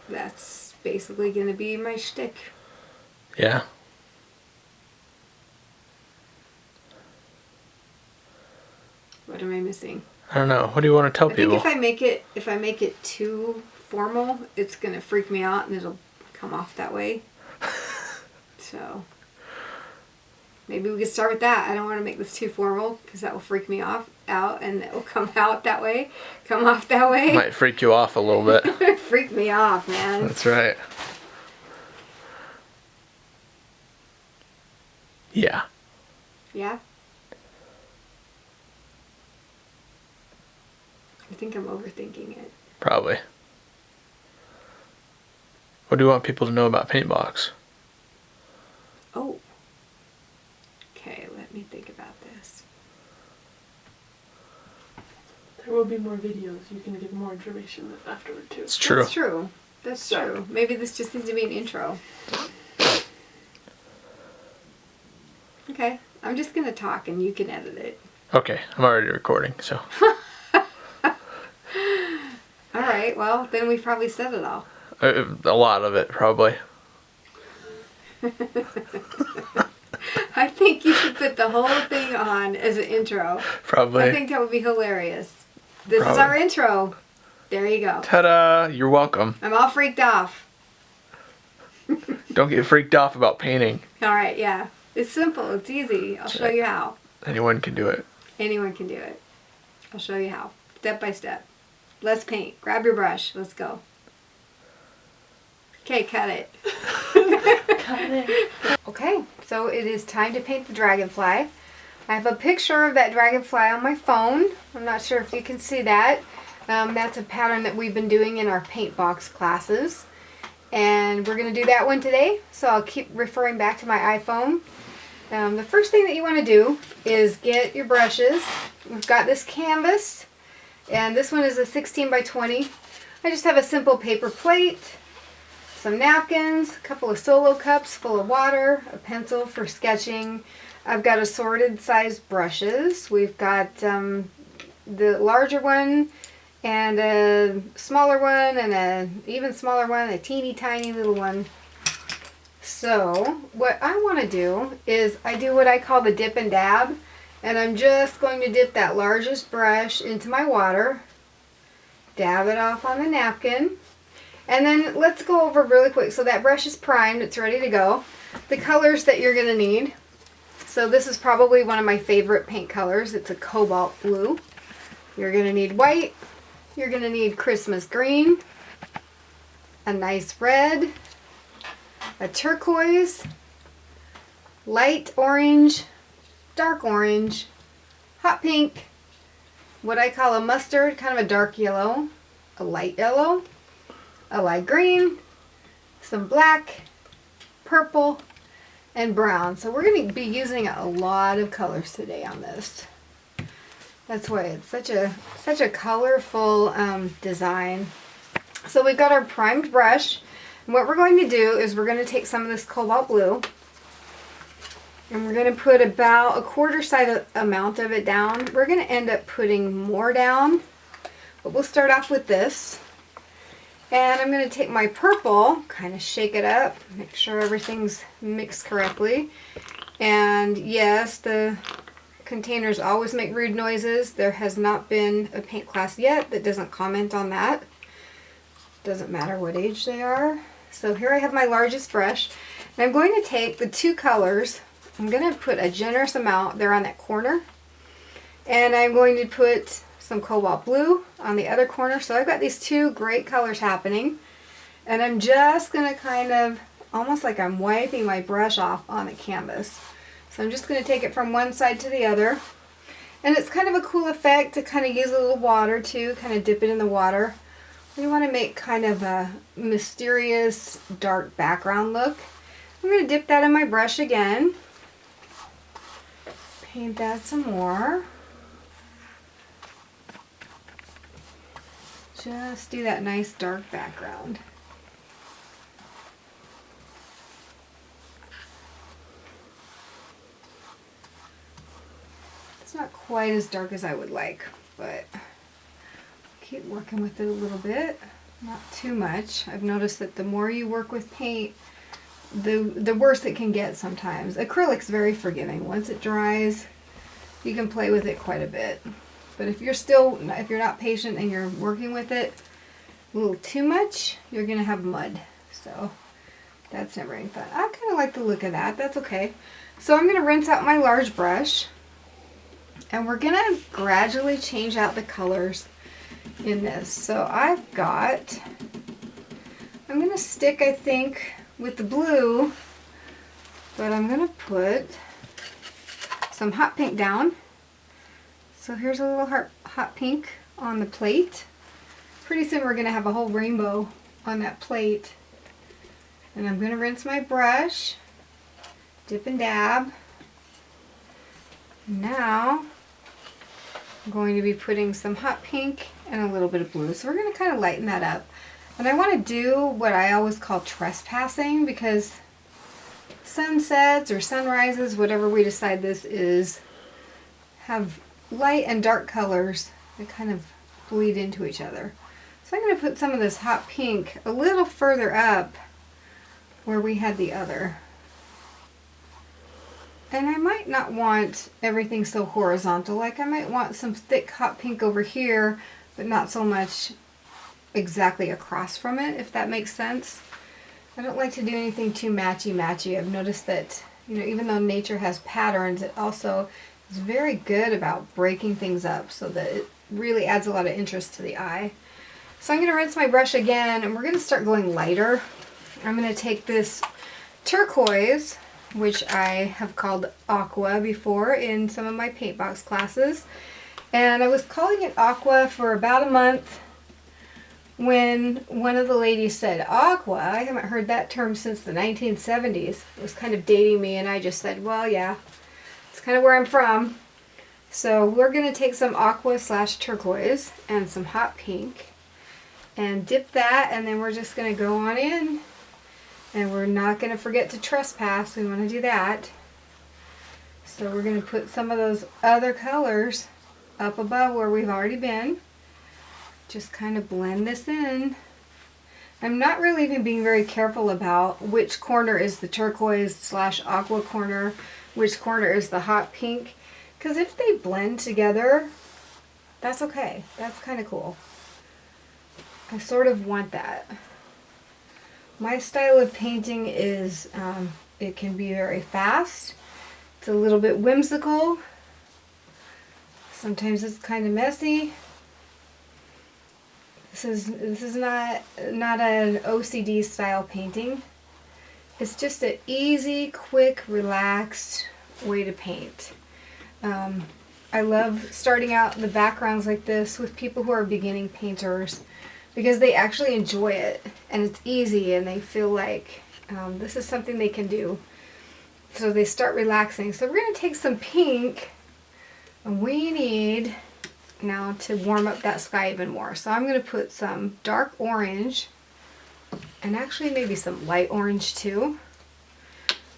that's basically going to be my shtick. Yeah. What am I missing? I don't know. What do you want to tell people? I think if I make it too formal, it's going to freak me out and it'll come off that way. So maybe we could start with that. I don't want to make this too formal because that will freak me out and it will come out that way. Come off that way. Might freak you off a little bit. Freak me off, man. That's right. Yeah. Yeah? I think I'm overthinking it. Probably. What do you want people to know about Paintbox? Oh. Okay, let me think about this. There will be more videos. You can give more information afterward too. It's true. That's true. That's true. Maybe this just needs to be an intro. Okay, I'm just gonna talk and you can edit it. Okay, I'm already recording, so. Alright, well, then we probably said it all. A lot of it, probably. I think you should put the whole thing on as an intro. Probably. I think that would be hilarious. This is our intro. There you go. Ta-da! You're welcome. I'm all freaked off. Don't get freaked off about painting. Alright, yeah. It's simple. It's easy. I'll show you how. Anyone can do it. Anyone can do it. I'll show you how. Step by step. Let's paint. Grab your brush. Let's go. Okay, cut it. Cut it. Okay, so it is time to paint the dragonfly. I have a picture of that dragonfly on my phone. I'm not sure if you can see that. That's a pattern that we've been doing in our Paintbox classes. And we're going to do that one today, so I'll keep referring back to my iPhone. The first thing that you want to do is get your brushes. We've got this canvas, and this one is a 16 by 20. I just have a simple paper plate, some napkins, a couple of solo cups full of water, a pencil for sketching. I've got assorted sized brushes. We've got the larger one and a smaller one and an even smaller one, a teeny tiny little one. So what I want to do is I do what I call the dip and dab, and I'm just going to dip that largest brush into my water, dab it off on the napkin, and then let's go over really quick. So that brush is primed, it's ready to go. The colors that you're going to need. So this is probably one of my favorite paint colors. It's a cobalt blue. You're going to need white. You're going to need Christmas green, a nice red, a turquoise, light orange, dark orange, hot pink, what I call a mustard, kind of a dark yellow, a light yellow, a light green, some black, purple, and brown. So we're going to be using a lot of colors today on this. That's why it's such a colorful design. So we've got our primed brush. And what we're going to do is we're going to take some of this cobalt blue and we're going to put about a quarter size amount of it down. We're going to end up putting more down, but we'll start off with this. And I'm going to take my purple, kind of shake it up, make sure everything's mixed correctly. And yes, the containers always make rude noises. There has not been a paint class yet that doesn't comment on that. Doesn't matter what age they are. So here I have my largest brush. And I'm going to take the two colors. I'm going to put a generous amount there on that corner. And I'm going to put some cobalt blue on the other corner. So I've got these two great colors happening. And I'm just going to kind of, almost like I'm wiping my brush off on the canvas. So I'm just going to take it from one side to the other. And it's kind of a cool effect to kind of use a little water too, kind of dip it in the water. We want to make kind of a mysterious dark background look. I'm going to dip that in my brush again. Paint that some more. Just do that nice dark background. It's not quite as dark as I would like, but keep working with it a little bit. Not too much. I've noticed that the more you work with paint, the worse it can get sometimes. Acrylic's very forgiving. Once it dries, you can play with it quite a bit. But if you're not patient and you're working with it a little too much, you're gonna have mud. So that's never any fun. I kind of like the look of that. That's okay. So I'm gonna rinse out my large brush, and we're gonna gradually change out the colors in this. So I'm gonna stick, I think, with the blue, but I'm gonna put some hot pink down. So here's a little hot pink on the plate. Pretty soon we're gonna have a whole rainbow on that plate. And I'm gonna rinse my brush, dip and dab. Now I'm going to be putting some hot pink and a little bit of blue. So we're gonna kind of lighten that up. And I want to do what I always call trespassing, because sunsets or sunrises, whatever we decide this is, have light and dark colors that kind of bleed into each other. So I'm going to put some of this hot pink a little further up where we had the other. And I might not want everything so horizontal. Like I might want some thick hot pink over here, but not so much exactly across from it, if that makes sense. I don't like to do anything too matchy-matchy. I've noticed that, even though nature has patterns, it also is very good about breaking things up so that it really adds a lot of interest to the eye. So I'm going to rinse my brush again, and we're going to start going lighter. I'm going to take this turquoise, which I have called aqua before in some of my Paintbox classes, and I was calling it aqua for about a month when one of the ladies said, aqua, I haven't heard that term since the 1970s. It was kind of dating me, and I just said, well, yeah, it's kind of where I'm from. So we're going to take some aqua / turquoise and some hot pink and dip that, and then we're just going to go on in. And we're not going to forget to trespass. We want to do that. So we're going to put some of those other colors up above where we've already been. Just kind of blend this in. I'm not really even being very careful about which corner is the turquoise / aqua corner, which corner is the hot pink, because if they blend together, that's okay. That's kind of cool. I sort of want that. My style of painting is, it can be very fast. It's a little bit whimsical. Sometimes it's kind of messy. This is not an OCD style painting. It's just an easy, quick, relaxed way to paint. I love starting out the backgrounds like this with people who are beginning painters, because they actually enjoy it and it's easy and they feel like this is something they can do. So they start relaxing. So we're going to take some pink, and we need now to warm up that sky even more. So I'm going to put some dark orange, and actually maybe some light orange too,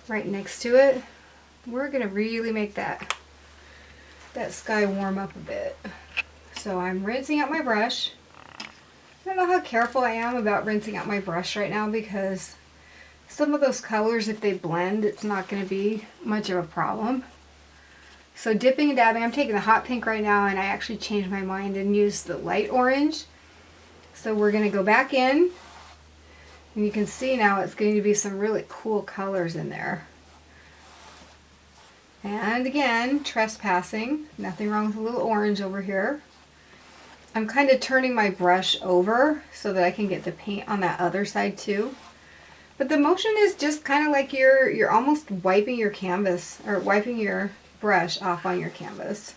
right next to it. We're going to really make that sky warm up a bit. So I'm rinsing out my brush. I don't know how careful I am about rinsing out my brush right now, because some of those colors, if they blend, it's not going to be much of a problem. So dipping and dabbing, I'm taking the hot pink right now, and I actually changed my mind and used the light orange. So we're going to go back in, and you can see now it's going to be some really cool colors in there. And again, trespassing, nothing wrong with a little orange over here. I'm kind of turning my brush over so that I can get the paint on that other side too. But the motion is just kind of like you're almost wiping your canvas, or wiping your brush off on your canvas.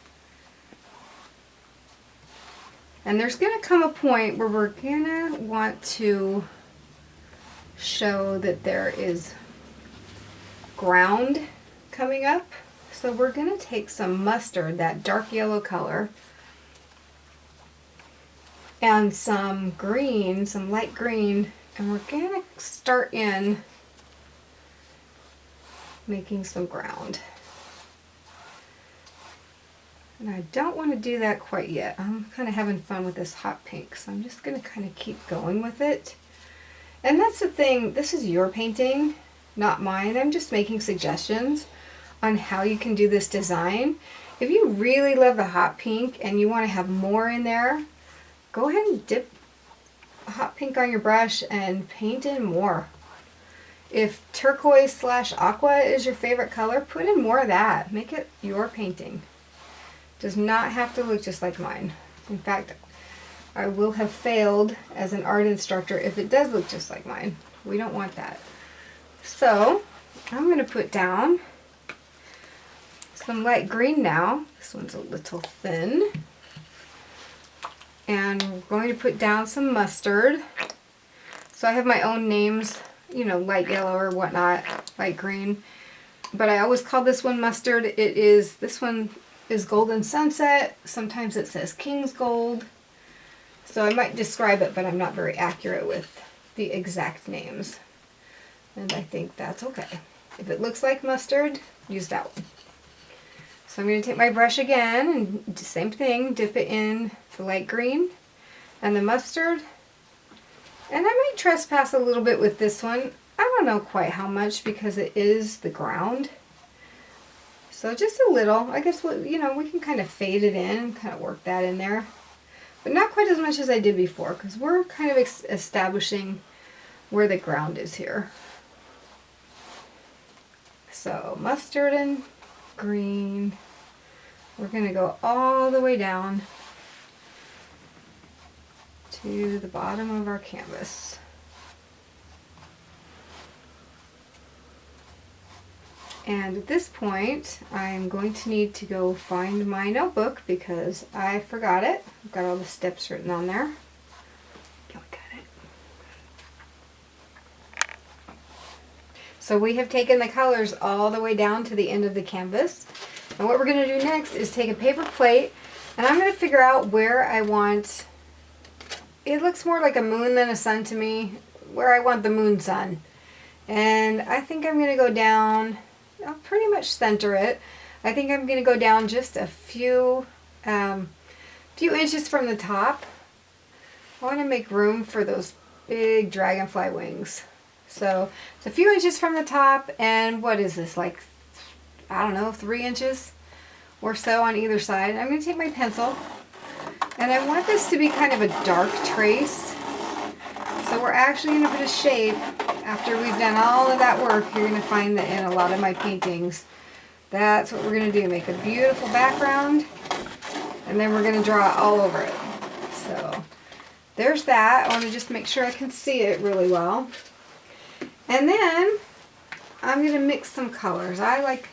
And there's going to come a point where we're going to want to show that there is ground coming up. So we're going to take some mustard, that dark yellow color, and some green, some light green, and we're going to start in making some ground. And I don't want to do that quite yet. I'm kind of having fun with this hot pink, so I'm just going to kind of keep going with it. And that's the thing, this is your painting, not mine. I'm just making suggestions on how you can do this design. If you really love the hot pink and you want to have more in there, go ahead and dip hot pink on your brush and paint in more. If turquoise / aqua is your favorite color, put in more of that. Make it your painting. Does not have to look just like mine. In fact, I will have failed as an art instructor if it does look just like mine. We don't want that. So I'm going to put down some light green now. This one's a little thin. And we're going to put down some mustard. So I have my own names, you know, light yellow or whatnot, light green. But I always call this one mustard. This one is Golden Sunset. Sometimes it says King's Gold. So I might describe it, but I'm not very accurate with the exact names. And I think that's okay. If it looks like mustard, use that one. So I'm going to take my brush again and same thing, dip it in the light green and the mustard. And I might trespass a little bit with this one. I don't know quite how much because it is the ground. So just a little. I guess we can kind of fade it in and kind of work that in there. But not quite as much as I did before because we're kind of establishing where the ground is here. So mustard and green. We're going to go all the way down to the bottom of our canvas. And at this point, I'm going to need to go find my notebook because I forgot it. I've got all the steps written on there. Look at it. So we have taken the colors all the way down to the end of the canvas. And what we're going to do next is take a paper plate, and I'm going to figure out where I want, it looks more like a moon than a sun to me, where I want the moon sun. And I think I'm going to go down, I'll pretty much center it. I think I'm going to go down just a few inches from the top. I want to make room for those big dragonfly wings. So it's a few inches from the top, and what is this, like, I don't know, 3 inches or so on either side. I'm going to take my pencil, and I want this to be kind of a dark trace. So we're actually going to put a shape. After we've done all of that work, you're going to find that in a lot of my paintings, that's what we're going to do. Make a beautiful background, and then we're going to draw all over it. So there's that. I want to just make sure I can see it really well. And then I'm going to mix some colors. I like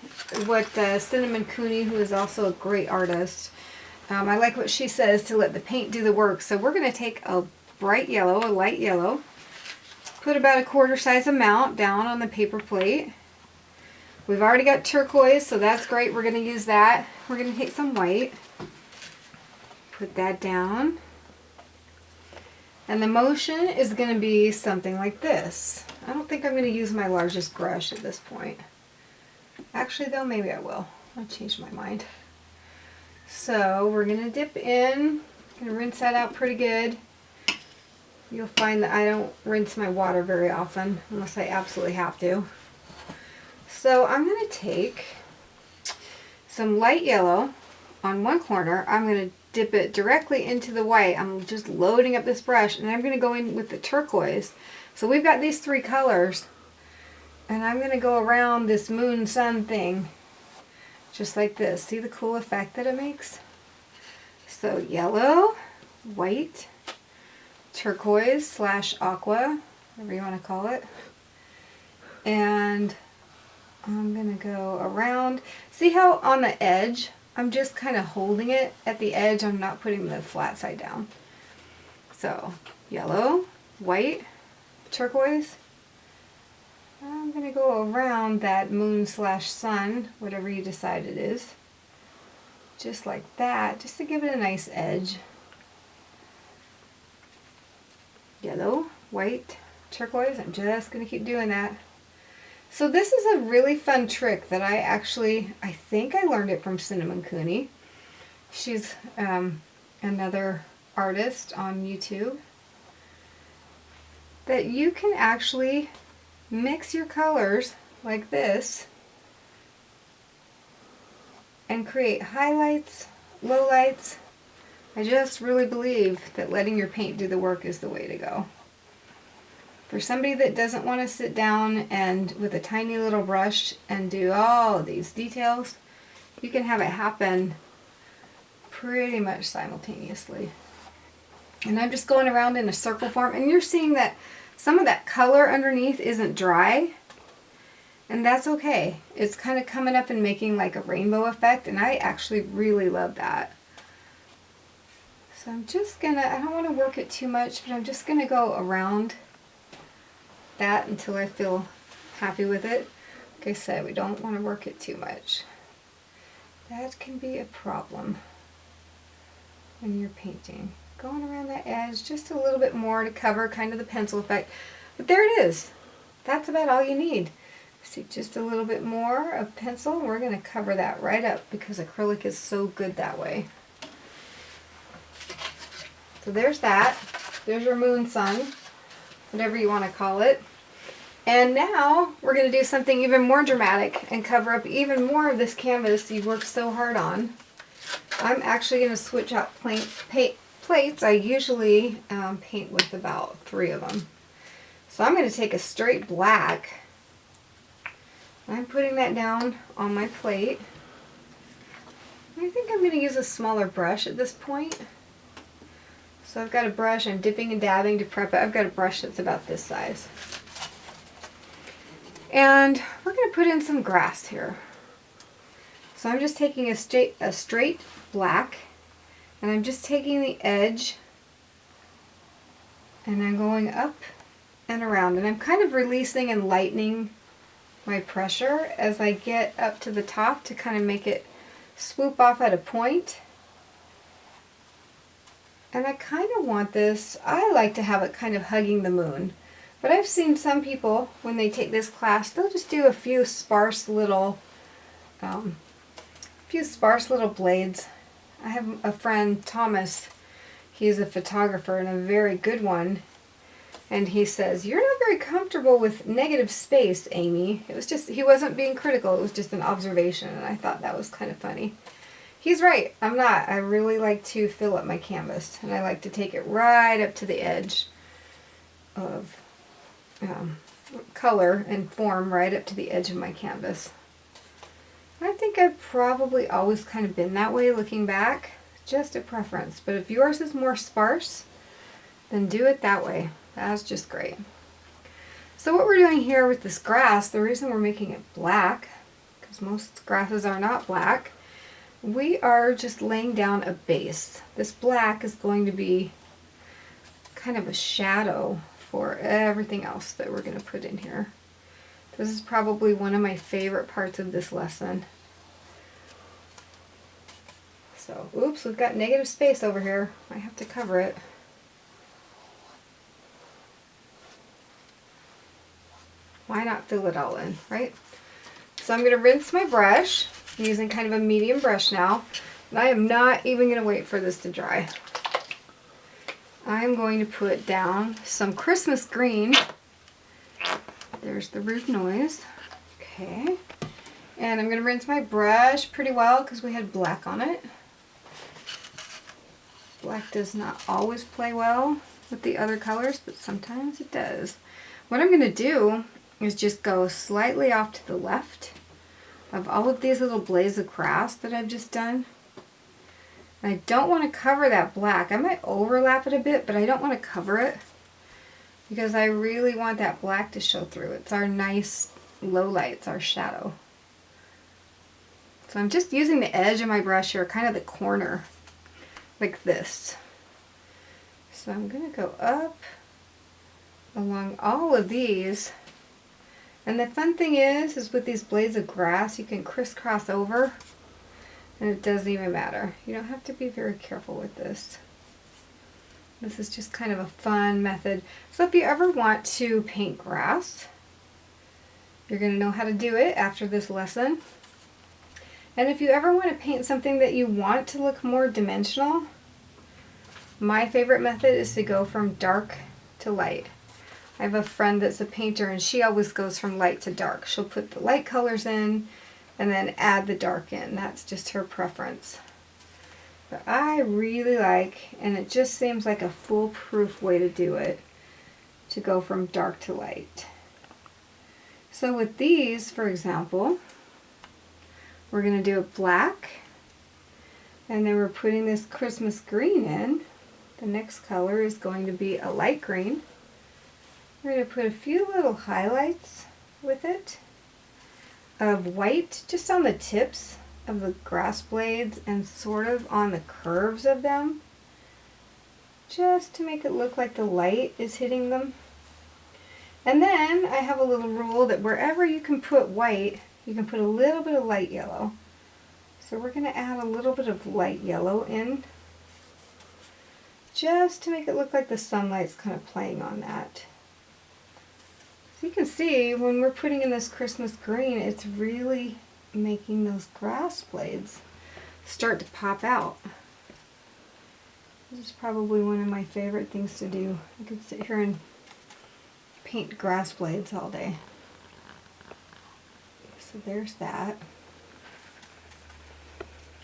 what Cinnamon Cooney, who is also a great artist, I like what she says, to let the paint do the work. So we're going to take a bright yellow, a light yellow, put about a quarter size amount down on the paper plate. We've already got turquoise, so that's great. We're going to use that. We're going to take some white, put that down. And the motion is going to be something like this. I don't think I'm going to use my largest brush at this point. Actually, though, maybe I will. I'll change my mind. So we're going to dip in. I'm going to rinse that out pretty good. You'll find that I don't rinse my water very often unless I absolutely have to. So I'm going to take some light yellow on one corner. I'm going to dip it directly into the white. I'm just loading up this brush, and I'm going to go in with the turquoise. So we've got these 3 colors, and I'm going to go around this moon sun thing just like this. See the cool effect that it makes? So yellow, white, turquoise / aqua, whatever you want to call it. And I'm going to go around. See how on the edge, I'm just kind of holding it at the edge. I'm not putting the flat side down. So yellow, white, turquoise. I'm going to go around that moon / sun, whatever you decide it is. Just like that, just to give it a nice edge. Yellow, white, turquoise. I'm just going to keep doing that. So this is a really fun trick that I think I learned it from Cinnamon Cooney. She's another artist on YouTube. That you can actually mix your colors like this and create highlights, lowlights. I just really believe that letting your paint do the work is the way to go. For somebody that doesn't want to sit down and with a tiny little brush and do all of these details, you can have it happen pretty much simultaneously. And I'm just going around in a circle form, and you're seeing that some of that color underneath isn't dry, and that's okay. It's kind of coming up and making like a rainbow effect, and I actually really love that. So I'm just gonna, I don't want to work it too much, but I'm just gonna go around that until I feel happy with it. Like I said, we don't want to work it too much. That can be a problem when you're painting. Going around that edge just a little bit more to cover kind of the pencil effect. But there it is. That's about all you need. See, just a little bit more of pencil. We're going to cover that right up because acrylic is so good that way. So there's that. There's your moon sun, whatever you want to call it. And now we're going to do something even more dramatic and cover up even more of this canvas you worked so hard on. I'm actually going to switch out plates. I usually paint with about 3 of them. So I'm going to take a straight black. I'm putting that down on my plate. I think I'm going to use a smaller brush at this point. So I've got a brush, I'm dipping and dabbing to prep it. I've got a brush that's about this size. And we're going to put in some grass here. So I'm just taking a straight black, and I'm just taking the edge and I'm going up and around, and I'm kind of releasing and lightening my pressure as I get up to the top to kind of make it swoop off at a point. And I kind of want this, I like to have it kind of hugging the moon. But I've seen some people, when they take this class, they'll just do a few sparse little blades. I have a friend, Thomas, he's a photographer and a very good one. And he says, "You're not very comfortable with negative space, Amy." It was just, he wasn't being critical, it was just an observation, and I thought that was kind of funny. He's right, I'm not. I really like to fill up my canvas, and I like to take it right up to the edge of color and form, right up to the edge of my canvas. I think I've probably always kind of been that way looking back, just a preference. But if yours is more sparse, then do it that way. That's just great. So what we're doing here with this grass, the reason we're making it black, because most grasses are not black, we are just laying down a base. This black is going to be kind of a shadow for everything else that we're going to put in here. This is probably one of my favorite parts of this lesson. So, oops, we've got negative space over here. I have to cover it. Why not fill it all in, right? So I'm going to rinse my brush. I'm using kind of a medium brush now. And I am not even going to wait for this to dry. I'm going to put down some Christmas green. There's the rude noise. Okay. And I'm going to rinse my brush pretty well because we had black on it. Black does not always play well with the other colors, but sometimes it does. What I'm going to do is just go slightly off to the left of all of these little blades of grass that I've just done. And I don't want to cover that black. I might overlap it a bit, but I don't want to cover it because I really want that black to show through. It's our nice low light, it's our shadow. So I'm just using the edge of my brush here, kind of the corner, like this. So I'm going to go up along all of these. And the fun thing is with these blades of grass, you can crisscross over and it doesn't even matter. You don't have to be very careful with this. This is just kind of a fun method. So if you ever want to paint grass, you're going to know how to do it after this lesson. And if you ever want to paint something that you want to look more dimensional, my favorite method is to go from dark to light. I have a friend that's a painter and she always goes from light to dark. She'll put the light colors in and then add the dark in. That's just her preference. But I really like, and it just seems like a foolproof way to do it, to go from dark to light. So with these, for example, we're going to do a black, and then we're putting this Christmas green in. The next color is going to be a light green. We're going to put a few little highlights with it of white just on the tips of the grass blades and sort of on the curves of them, just to make it look like the light is hitting them. And then I have a little rule that wherever you can put white, you can put a little bit of light yellow. So we're going to add a little bit of light yellow in, just to make it look like the sunlight's kind of playing on that. So you can see when we're putting in this Christmas green, it's really making those grass blades start to pop out. This is probably one of my favorite things to do. I could sit here and paint grass blades all day. So there's that.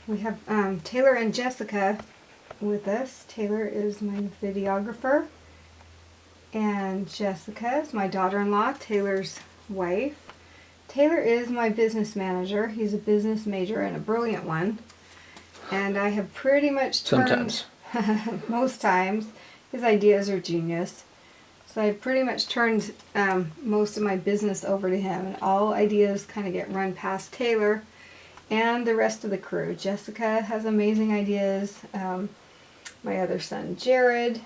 We have Taylor and Jessica with us. Taylor is my videographer, and Jessica is my daughter-in-law, Taylor's wife. Taylor is my business manager. He's a business major and a brilliant one. And I have pretty much turned, Sometimes. most times, his ideas are genius. So I've pretty much turned most of my business over to him, and all ideas kind of get run past Taylor and the rest of the crew. Jessica has amazing ideas. My other son, Jared,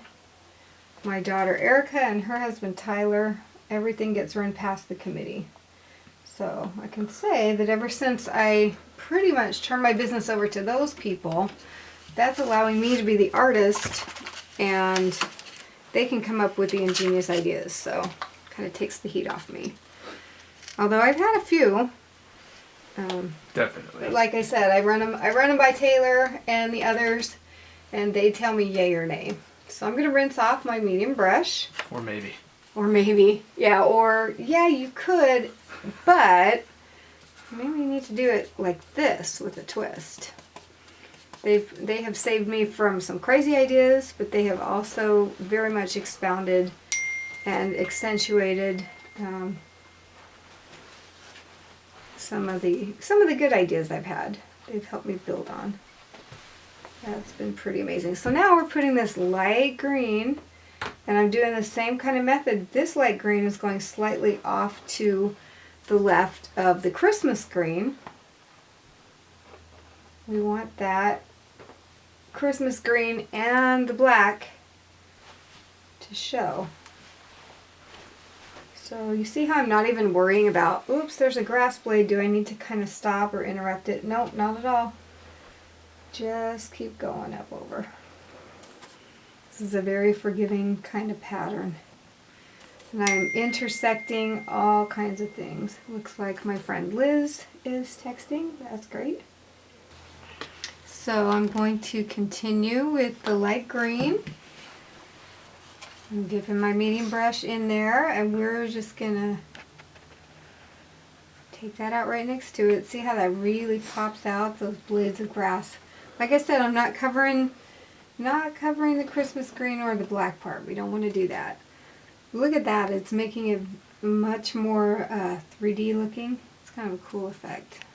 my daughter, Erica, and her husband, Tyler, everything gets run past the committee. So I can say that ever since I pretty much turned my business over to those people, that's allowing me to be the artist, and they can come up with the ingenious ideas. So kind of takes the heat off me. Although I've had a few. Definitely. But like I said, I run them by Taylor and the others, and they tell me yay or nay. So I'm going to rinse off my medium brush. Or maybe. Or maybe. Yeah, or yeah, you could, but maybe you need to do it like this with a twist. They have saved me from some crazy ideas, but they have also very much expounded and accentuated some of the good ideas I've had. They've helped me build on. That's been pretty amazing. So now we're putting this light green, and I'm doing the same kind of method. This light green is going slightly off to the left of the Christmas green. We want that Christmas green and the black to show. So you see how I'm not even worrying about, oops, there's a grass blade. Do I need to kind of stop or interrupt it? Nope, not at all. Just keep going up over. This is a very forgiving kind of pattern. And I'm intersecting all kinds of things. Looks like my friend Liz is texting. That's great. So I'm going to continue with the light green. I'm dipping my medium brush in there, and we're just gonna take that out right next to it. See how that really pops out, those blades of grass. Like I said, I'm not covering the Christmas green or the black part. We don't want to do that. Look at that, it's making it much more 3D looking. It's kind of a cool effect.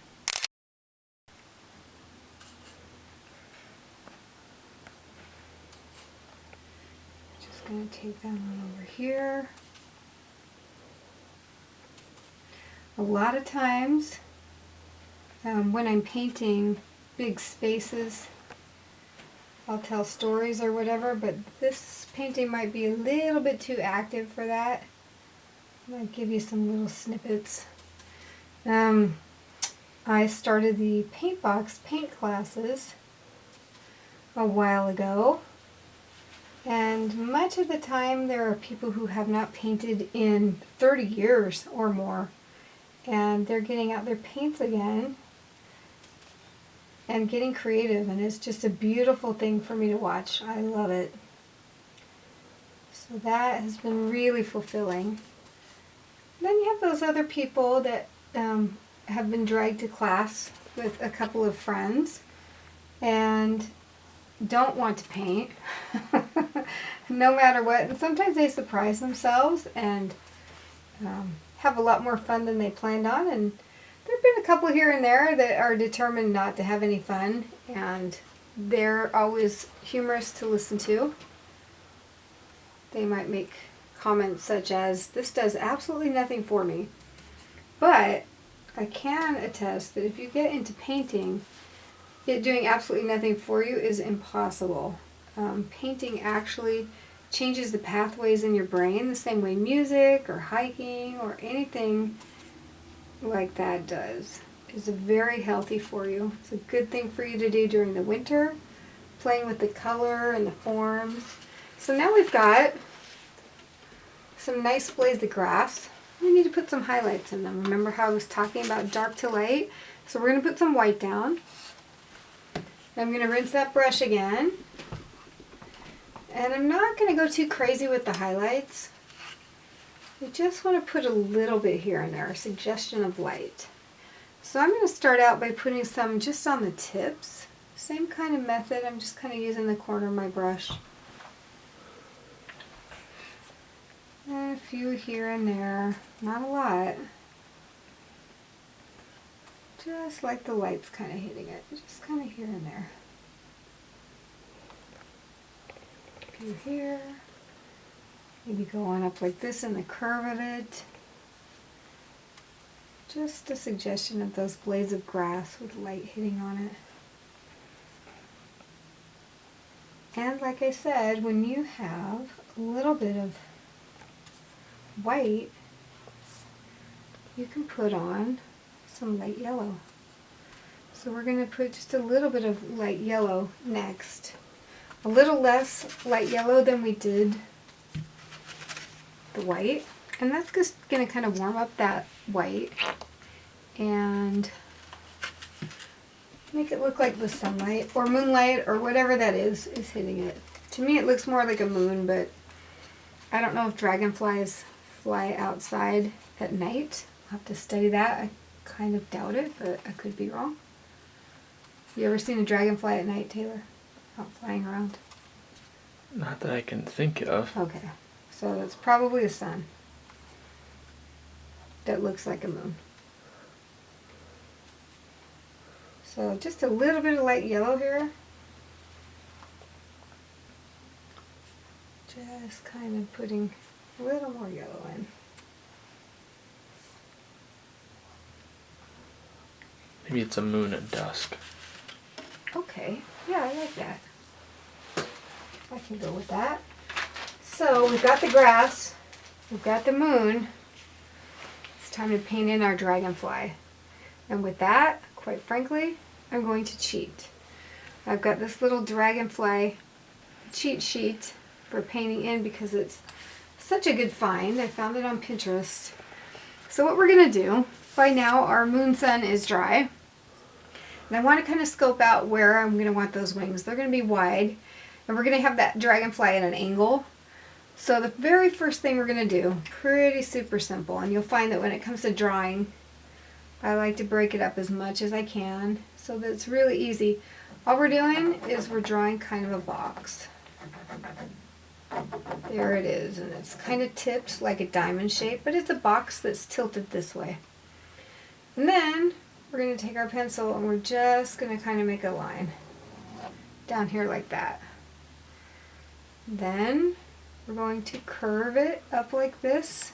Going to take that one over here. A lot of times when I'm painting big spaces, I'll tell stories or whatever, but this painting might be a little bit too active for that. I might give you some little snippets. I started the Paintbox paint classes a while ago. And much of the time there are people who have not painted in 30 years or more, and they're getting out their paints again. and getting creative, and it's just a beautiful thing for me to watch. I love it. So that has been really fulfilling. Then you have those other people that have been dragged to class with a couple of friends and don't want to paint no matter what. And sometimes they surprise themselves and have a lot more fun than they planned on. And there have been a couple here and there that are determined not to have any fun, and they're always humorous to listen to. They might make comments such as, "This does absolutely nothing for me." But I can attest that if you get into painting, it doing absolutely nothing for you is impossible. Painting actually changes the pathways in your brain the same way music or hiking or anything like that does. It's very healthy for you. It's a good thing for you to do during the winter, playing with the color and the forms. So now we've got some nice blades of grass. We need to put some highlights in them. Remember how I was talking about dark to light? So we're going to put some white down. I'm going to rinse that brush again. And I'm not going to go too crazy with the highlights. I just want to put a little bit here and there, a suggestion of light. So I'm going to start out by putting some just on the tips. Same kind of method, I'm just kind of using the corner of my brush. And a few here and there, not a lot. Just like the light's kind of hitting it, just kind of here and there. A few here. Maybe go on up like this in the curve of it. Just a suggestion of those blades of grass with light hitting on it. And like I said, when you have a little bit of white, you can put on some light yellow. So we're going to put just a little bit of light yellow next. A little less light yellow than we did the white, and that's just going to kind of warm up that white and make it look like the sunlight or moonlight or whatever that is hitting it. To me it looks more like a moon, but I don't know if dragonflies fly outside at night. I'll have to study that. I kind of doubt it, but I could be wrong. You ever seen a dragonfly at night, Taylor? Out flying around? Not that I can think of. Okay. So it's probably a sun that looks like a moon. So just a little bit of light yellow here. Just kind of putting a little more yellow in. Maybe it's a moon at dusk. Okay, yeah, I like that. I can go with that. So we've got the grass, we've got the moon. It's time to paint in our dragonfly. And with that, quite frankly, I'm going to cheat. I've got this little dragonfly cheat sheet for painting in because it's such a good find. I found it on Pinterest. So what we're going to do, by now our moon sun is dry. And I want to kind of scope out where I'm going to want those wings. They're going to be wide. And we're going to have that dragonfly at an angle. So the very first thing we're going to do, pretty super simple. And you'll find that when it comes to drawing, I like to break it up as much as I can so that it's really easy. All we're doing is we're drawing kind of a box. There it is. And it's kind of tipped like a diamond shape, but it's a box that's tilted this way. And then we're going to take our pencil and we're just going to kind of make a line down here like that. Then we're going to curve it up like this.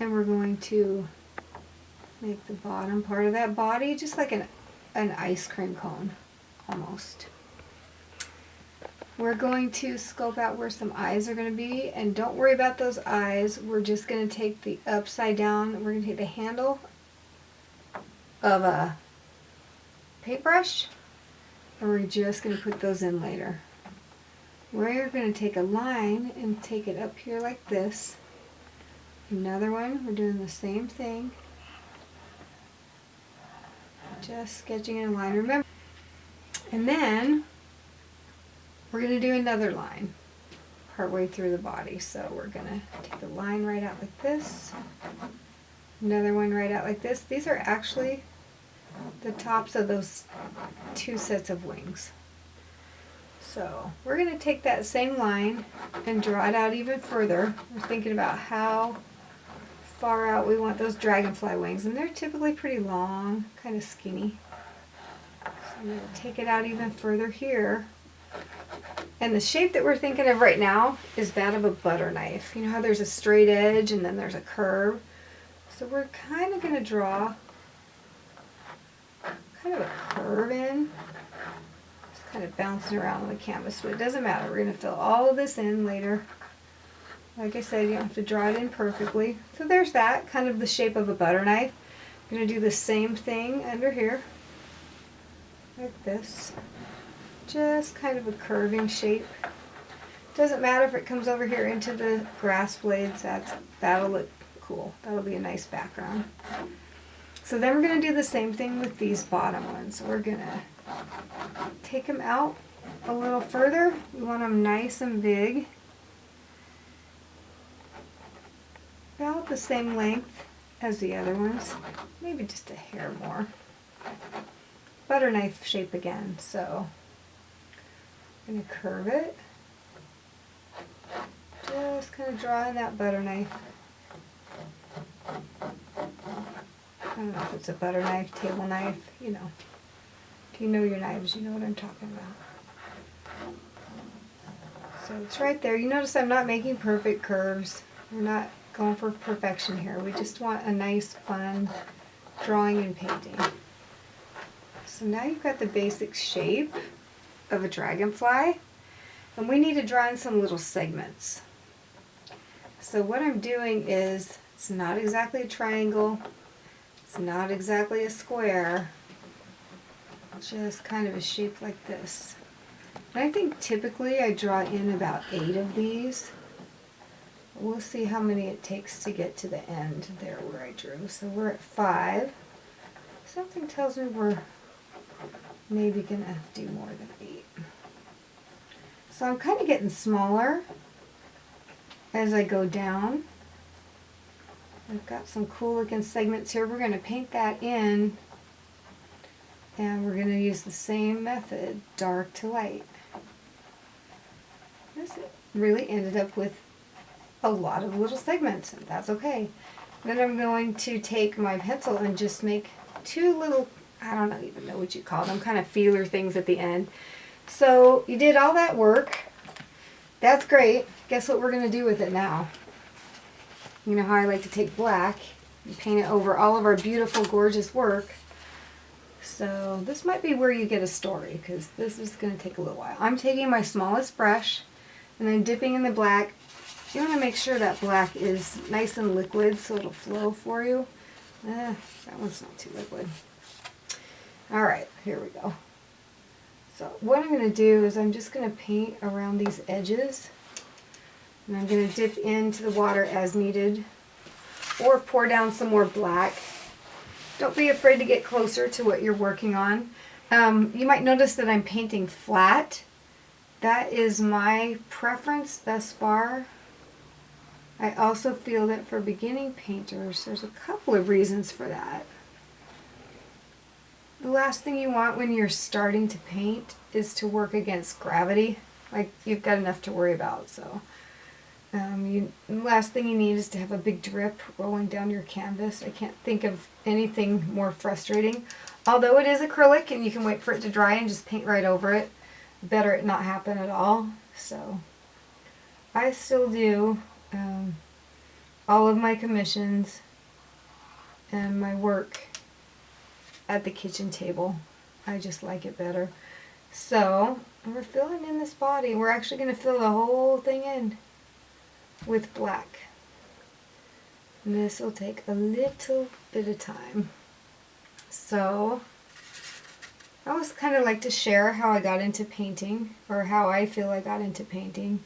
And we're going to make the bottom part of that body just like an ice cream cone, almost. We're going to scope out where some eyes are going to be, and don't worry about those eyes. We're just going to take the upside down, we're going to take the handle of a paintbrush, and we're just going to put those in later. We're going to take a line and take it up here like this. Another one, we're doing the same thing. Just sketching in a line, remember. And then we're going to do another line partway through the body. So we're going to take a line right out like this. Another one right out like this. These are actually the tops of those 2 sets of wings. So we're going to take that same line and draw it out even further. We're thinking about how far out we want those dragonfly wings, and they're typically pretty long, kind of skinny. So I'm going to take it out even further here. And the shape that we're thinking of right now is that of a butter knife. You know how there's a straight edge and then there's a curve? So we're kind of going to draw kind of a curve in. Just kind of bouncing around on the canvas, but it doesn't matter. We're going to fill all of this in later. Like I said, you don't have to draw it in perfectly. So there's that, kind of the shape of a butter knife. I'm going to do the same thing under here, like this. Just kind of a curving shape. Doesn't matter if it comes over here into the grass blades, that'll look cool. That'll be a nice background. So then we're going to do the same thing with these bottom ones. We're going to take them out a little further. We want them nice and big. About the same length as the other ones, maybe just a hair more. Butter knife shape again, so I'm going to curve it. Just kind of draw in that butter knife. I don't know if it's a butter knife, table knife, you know. If you know your knives, you know what I'm talking about. So it's right there. You notice I'm not making perfect curves. We're not going for perfection here. We just want a nice, fun drawing and painting. So now you've got the basic shape of a dragonfly, and we need to draw in some little segments. So what I'm doing is, it's not exactly a triangle, it's not exactly a square, just kind of a shape like this. And I think typically I draw in about 8 of these. We'll see how many it takes to get to the end there where I drew. So we're at 5. Something tells me we're maybe going to do more than 8. So I'm kind of getting smaller as I go down. I've got some cool looking segments here. We're going to paint that in, and we're going to use the same method, dark to light. This really ended up with a lot of little segments, and that's okay. Then I'm going to take my pencil and just make 2 little, I don't even know what you call them, kind of feeler things at the end. So you did all that work. That's great. Guess what we're going to do with it now? You know how I like to take black and paint it over all of our beautiful, gorgeous work. So this might be where you get a story, because this is going to take a little while. I'm taking my smallest brush and then dipping in the black. You want to make sure that black is nice and liquid so it'll flow for you. That one's not too liquid. Alright, here we go. So what I'm going to do is I'm just going to paint around these edges. And I'm going to dip into the water as needed, or pour down some more black. Don't be afraid to get closer to what you're working on. You might notice that I'm painting flat. That is my preference thus far. I also feel that for beginning painters, there's a couple of reasons for that. The last thing you want when you're starting to paint is to work against gravity. Like, you've got enough to worry about, so. The last thing you need is to have a big drip rolling down your canvas. I can't think of anything more frustrating. Although it is acrylic and you can wait for it to dry and just paint right over it, better it not happen at all. So I still do all of my commissions and my work at the kitchen table. I just like it better. So we're filling in this body. We're actually going to fill the whole thing in with black. And this will take a little bit of time. So I always kind of like to share how I got into painting, or how I feel I got into painting.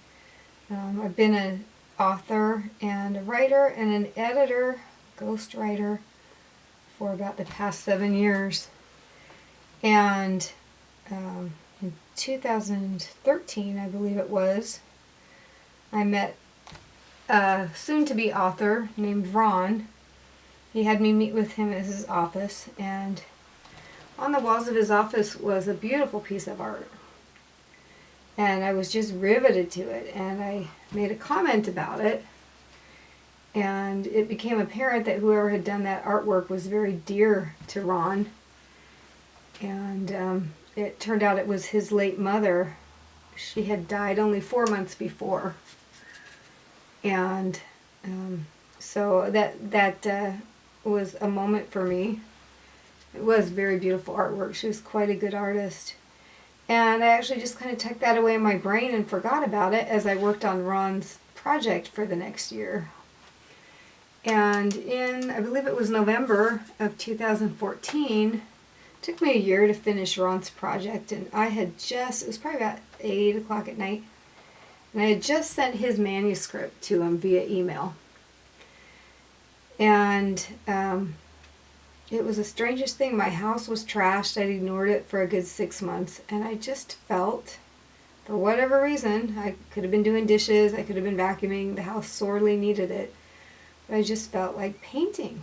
I've been an author and a writer and an editor, ghostwriter, for about the past 7 years. And in 2013, I believe it was, I met a soon-to-be author named Ron. He had me meet with him at his office, and on the walls of his office was a beautiful piece of art. And I was just riveted to it, and I made a comment about it. And it became apparent that whoever had done that artwork was very dear to Ron. And it turned out it was his late mother. She had died only 4 months before. And so that was a moment for me. It was very beautiful artwork. She was quite a good artist. And I actually just kind of tucked that away in my brain and forgot about it as I worked on Ron's project for the next year. And in, I believe it was November of 2014, it took me a year to finish Ron's project, and I had just, it was probably about 8 o'clock at night, and I had just sent his manuscript to him via email. And it was the strangest thing. My house was trashed. I'd ignored it for a good 6 months, and I just felt, for whatever reason, I could have been doing dishes, I could have been vacuuming, the house sorely needed it, but I just felt like painting.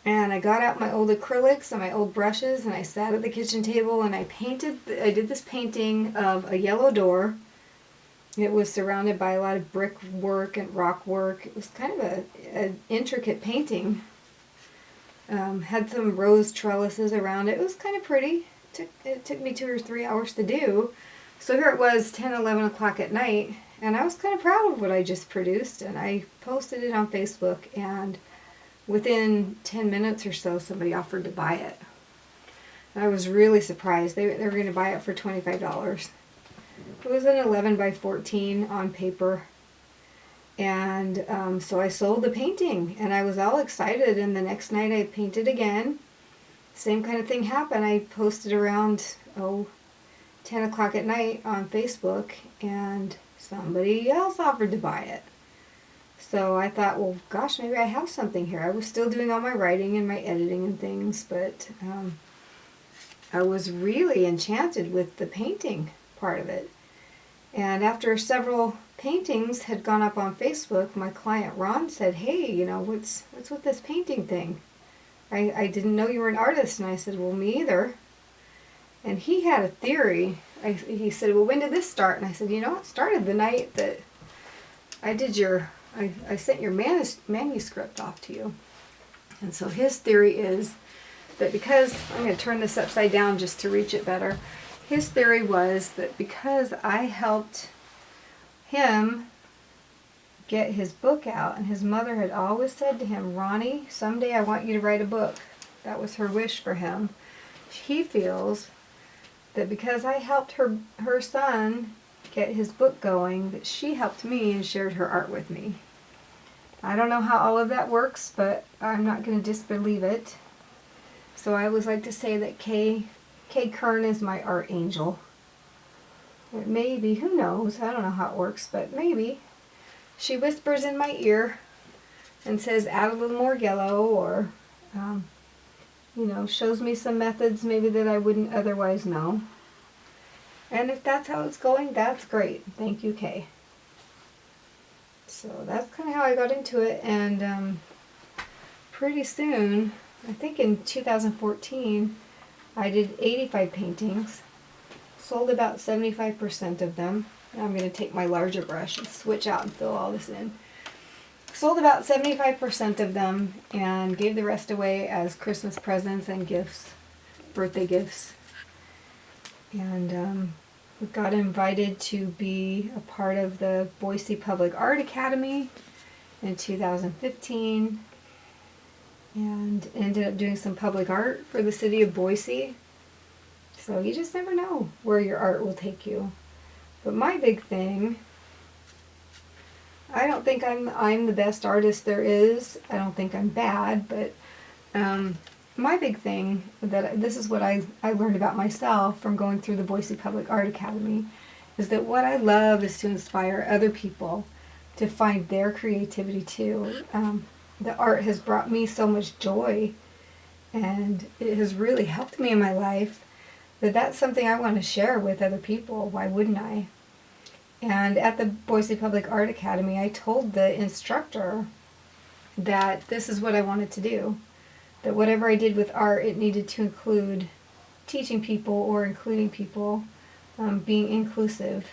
And I got out my old acrylics and my old brushes, and I sat at the kitchen table and I did this painting of a yellow door. It was surrounded by a lot of brick work and rock work. It was kind of an intricate painting. Had some rose trellises around it. It was kind of pretty. It took me 2 or 3 hours to do. So here it was, 10, 11 o'clock at night, and I was kind of proud of what I just produced, and I posted it on Facebook, and within 10 minutes or so, somebody offered to buy it. And I was really surprised. They were going to buy it for $25. It was an 11 by 14 on paper. And so I sold the painting, and I was all excited, and the next night I painted again. Same kind of thing happened. I posted around, 10 o'clock at night on Facebook, and somebody else offered to buy it. So I thought, well, gosh, maybe I have something here. I was still doing all my writing and my editing and things, but I was really enchanted with the painting part of it. And after several paintings had gone up on Facebook, my client Ron said, hey, what's with this painting thing? I didn't know you were an artist. And I said, well, me either. And he had a theory. He said, well, when did this start? And I said, it started the night that I sent your manuscript off to you. And so his theory is that because, I'm going to turn this upside down just to reach it better. His theory was that because I helped him get his book out, and his mother had always said to him, Ronnie, someday I want you to write a book. That was her wish for him. He feels that because I helped her son get his book going, that she helped me and shared her art with me. I don't know how all of that works, but I'm not going to disbelieve it. So I always like to say that Kay Kern is my art angel. Or maybe, who knows, I don't know how it works, but maybe. She whispers in my ear and says add a little more yellow, or shows me some methods maybe that I wouldn't otherwise know. And if that's how it's going, that's great. Thank you, Kay. So that's kind of how I got into it, and pretty soon, I think in 2014, I did 85 paintings, sold about 75% of them. Now I'm going to take my larger brush and switch out and fill all this in. Sold about 75% of them and gave the rest away as Christmas presents and gifts, birthday gifts. And we got invited to be a part of the Boise Public Art Academy in 2015 and ended up doing some public art for the city of Boise. So you just never know where your art will take you. But my big thing, I don't think I'm the best artist there is. I don't think I'm bad, but my big thing, this is what I learned about myself from going through the Boise Public Art Academy, is that what I love is to inspire other people to find their creativity too. The art has brought me so much joy, And it has really helped me in my life. That's something I want to share with other people. Why wouldn't I? And at the Boise Public Art Academy, I told the instructor that this is what I wanted to do. That whatever I did with art, it needed to include teaching people or including people, being inclusive.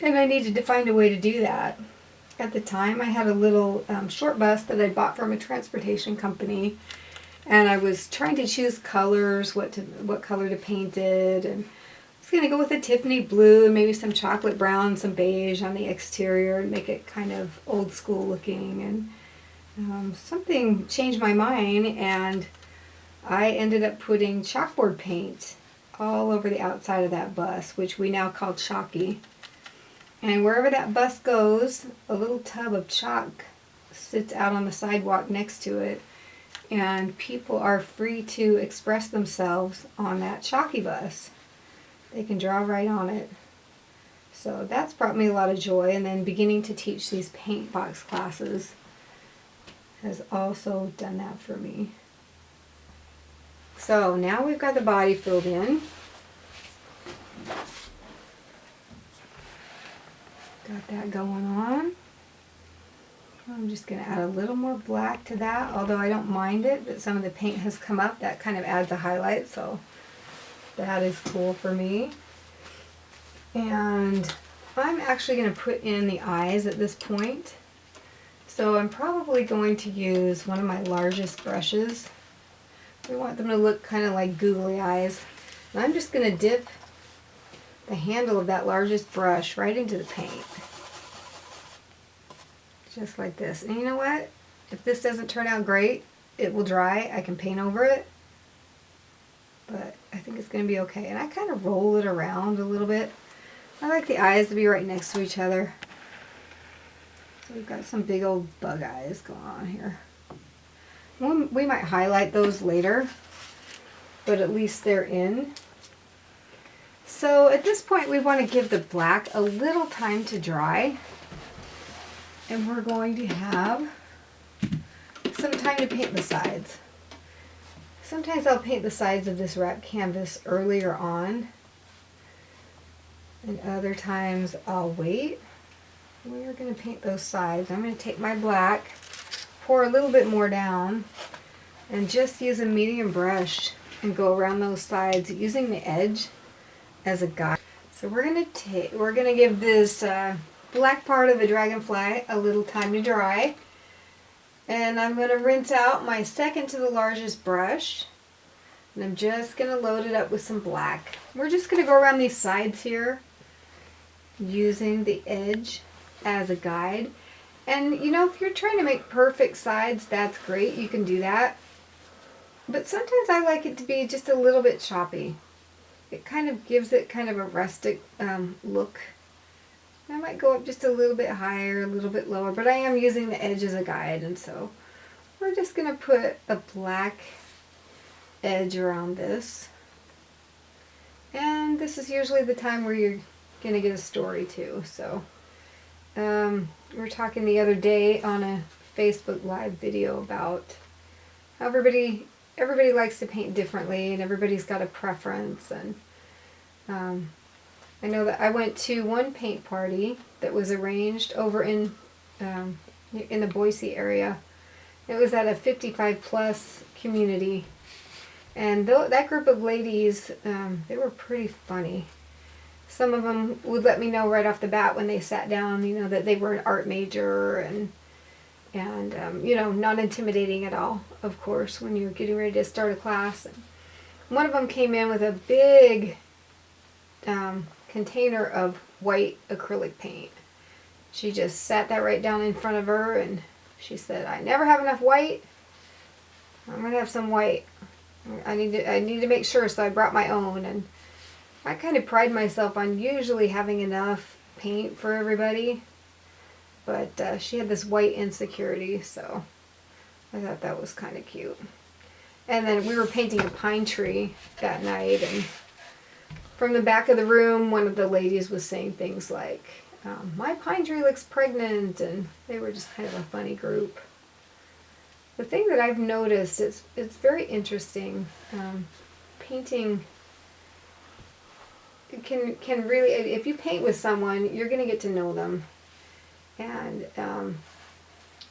And I needed to find a way to do that. At the time, I had a little short bus that I bought from a transportation company, and I was trying to choose colors, what color to paint it, and I was going to go with a Tiffany blue and maybe some chocolate brown, some beige on the exterior and make it kind of old school looking. And something changed my mind, and I ended up putting chalkboard paint all over the outside of that bus, which we now call chalky. And wherever that bus goes, a little tub of chalk sits out on the sidewalk next to it, and people are free to express themselves on that chalky bus. They can draw right on it. So that's brought me a lot of joy, and then beginning to teach these Paintbox classes has also done that for me. So now we've got the body filled in. Got that going on. I'm just going to add a little more black to that, although I don't mind it that some of the paint has come up. That kind of adds a highlight, so that is cool for me. And I'm actually going to put in the eyes at this point. So I'm probably going to use one of my largest brushes. We want them to look kind of like googly eyes. And I'm just going to dip the handle of that largest brush right into the paint. Just like this. And you know what? If this doesn't turn out great, it will dry. I can paint over it. But I think it's going to be okay. And I kind of roll it around a little bit. I like the eyes to be right next to each other. So we've got some big old bug eyes going on here. Well, we might highlight those later, but at least they're in. So at this point we want to give the black a little time to dry. And we're going to have some time to paint the sides. Sometimes I'll paint the sides of this wrap canvas earlier on, and other times I'll wait. We're going to paint those sides. I'm going to take my black, pour a little bit more down, and just use a medium brush and go around those sides using the edge as a guide. So we're going to give this black part of the Dragonfly a little time to dry, and I'm going to rinse out my second to the largest brush, and I'm just going to load it up with some black. We're just going to go around these sides here using the edge as a guide. And you know, if you're trying to make perfect sides, that's great, you can do that, but sometimes I like it to be just a little bit choppy. It kind of gives it kind of a rustic look. I might go up just a little bit higher, a little bit lower, but I am using the edge as a guide, and so we're just going to put a black edge around this. And this is usually the time where you're going to get a story too. So we were talking the other day on a Facebook Live video about how everybody likes to paint differently, and everybody's got a preference. And I know that I went to one paint party that was arranged over in the Boise area. It was at a 55 plus community, and that group of ladies, they were pretty funny. Some of them would let me know right off the bat when they sat down, you know, that they were an art major, and you know, not intimidating at all, of course, when you're getting ready to start a class. And one of them came in with a big container of white acrylic paint. She just sat that right down in front of her, and she said, "I never have enough white. I'm gonna have some white. I need to make sure," so I brought my own. And I kind of pride myself on usually having enough paint for everybody, but she had this white insecurity, so I thought that was kind of cute. And then we were painting a pine tree that night, and from the back of the room, one of the ladies was saying things like, "My pine tree looks pregnant," and they were just kind of a funny group. The thing that I've noticed is it's very interesting. Painting can really, if you paint with someone, you're going to get to know them. And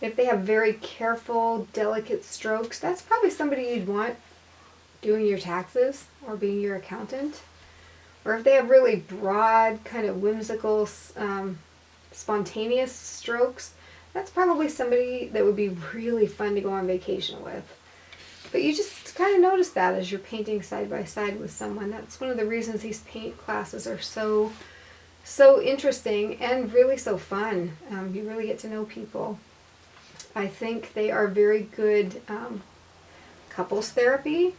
if they have very careful, delicate strokes, that's probably somebody you'd want doing your taxes or being your accountant. Or if they have really broad, kind of whimsical, spontaneous strokes, that's probably somebody that would be really fun to go on vacation with. But you just kind of notice that as you're painting side by side with someone. That's one of the reasons these paint classes are so interesting and really so fun. You really get to know people. I think they are very good couples therapy.